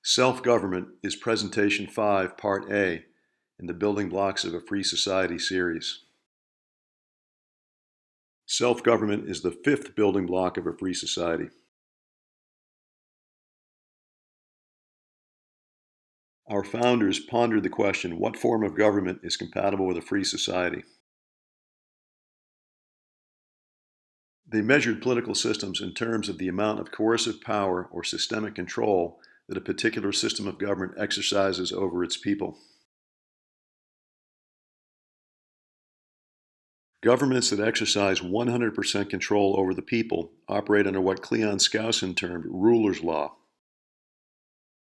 Self-government is Presentation 5, Part A, in the Building Blocks of a Free Society series. Self-government is the fifth building block of a free society. Our founders pondered the question, what form of government is compatible with a free society? They measured political systems in terms of the amount of coercive power or systemic control that a particular system of government exercises over its people. Governments that exercise 100% control over the people operate under what Cleon Skousen termed ruler's law.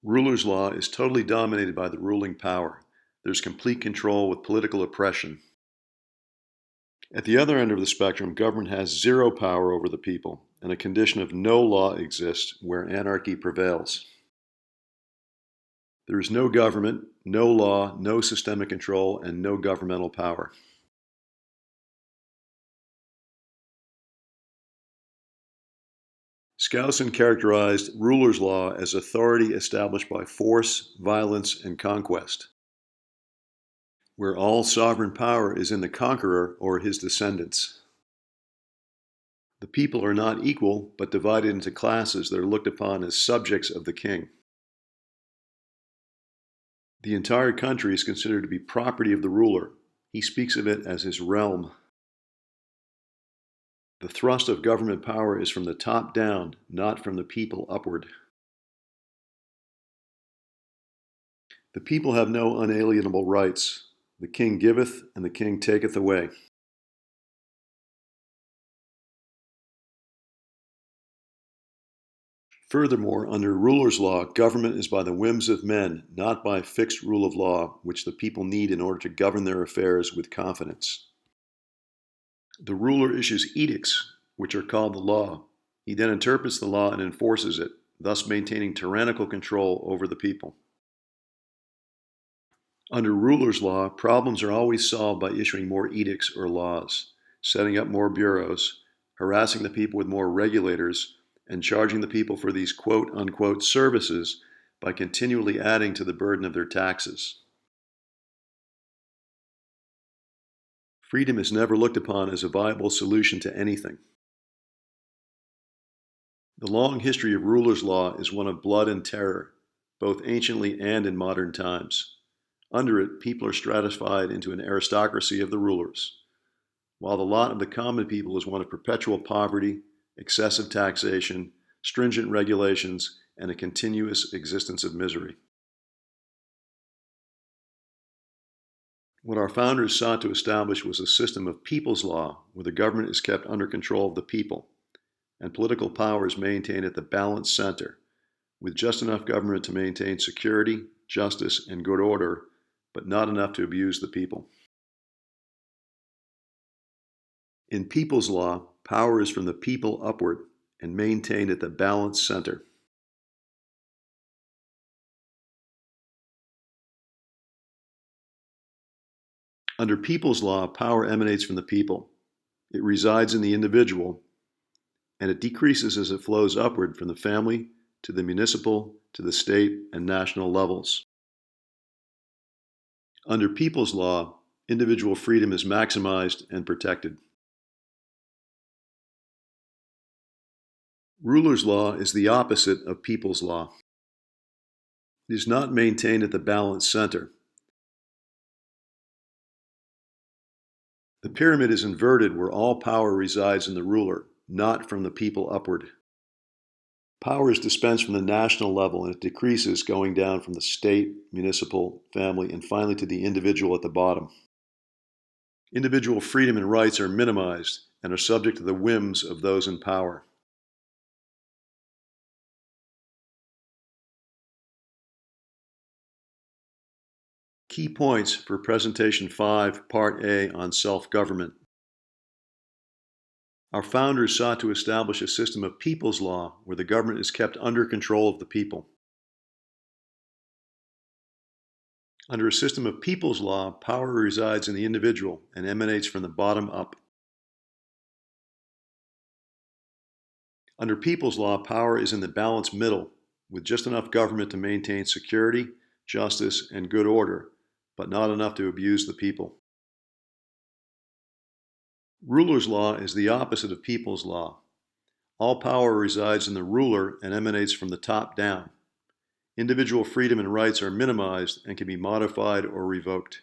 Ruler's law is totally dominated by the ruling power. There's complete control with political oppression. At the other end of the spectrum, government has zero power over the people, and a condition of no law exists where anarchy prevails. There is no government, no law, no systemic control, and no governmental power. Skousen characterized ruler's law as authority established by force, violence, and conquest, where all sovereign power is in the conqueror or his descendants. The people are not equal, but divided into classes that are looked upon as subjects of the king. The entire country is considered to be property of the ruler. He speaks of it as his realm. The thrust of government power is from the top down, not from the people upward. The people have no unalienable rights. The king giveth, and the king taketh away. Furthermore, under ruler's law, government is by the whims of men, not by fixed rule of law, which the people need in order to govern their affairs with confidence. The ruler issues edicts, which are called the law. He then interprets the law and enforces it, thus maintaining tyrannical control over the people. Under ruler's law, problems are always solved by issuing more edicts or laws, setting up more bureaus, harassing the people with more regulators, and charging the people for these quote-unquote services by continually adding to the burden of their taxes. Freedom is never looked upon as a viable solution to anything. The long history of ruler's law is one of blood and terror, both anciently and in modern times. Under it, people are stratified into an aristocracy of the rulers, while the lot of the common people is one of perpetual poverty, excessive taxation, stringent regulations, and a continuous existence of misery. What our founders sought to establish was a system of people's law, where the government is kept under control of the people, and political power is maintained at the balanced center, with just enough government to maintain security, justice, and good order, but not enough to abuse the people. In people's law, power is from the people upward and maintained at the balanced center. Under people's law, power emanates from the people. It resides in the individual, and it decreases as it flows upward from the family to the municipal, to the state, and national levels. Under people's law, individual freedom is maximized and protected. Ruler's law is the opposite of people's law. It is not maintained at the balanced center. The pyramid is inverted where all power resides in the ruler, not from the people upward. Power is dispensed from the national level and it decreases going down from the state, municipal, family, and finally to the individual at the bottom. Individual freedom and rights are minimized and are subject to the whims of those in power. Key points for Presentation 5, Part A on self-government. Our founders sought to establish a system of people's law where the government is kept under control of the people. Under a system of people's law, power resides in the individual and emanates from the bottom up. Under people's law, power is in the balanced middle, with just enough government to maintain security, justice, and good order, but not enough to abuse the people. Ruler's law is the opposite of people's law. All power resides in the ruler and emanates from the top down. Individual freedom and rights are minimized and can be modified or revoked.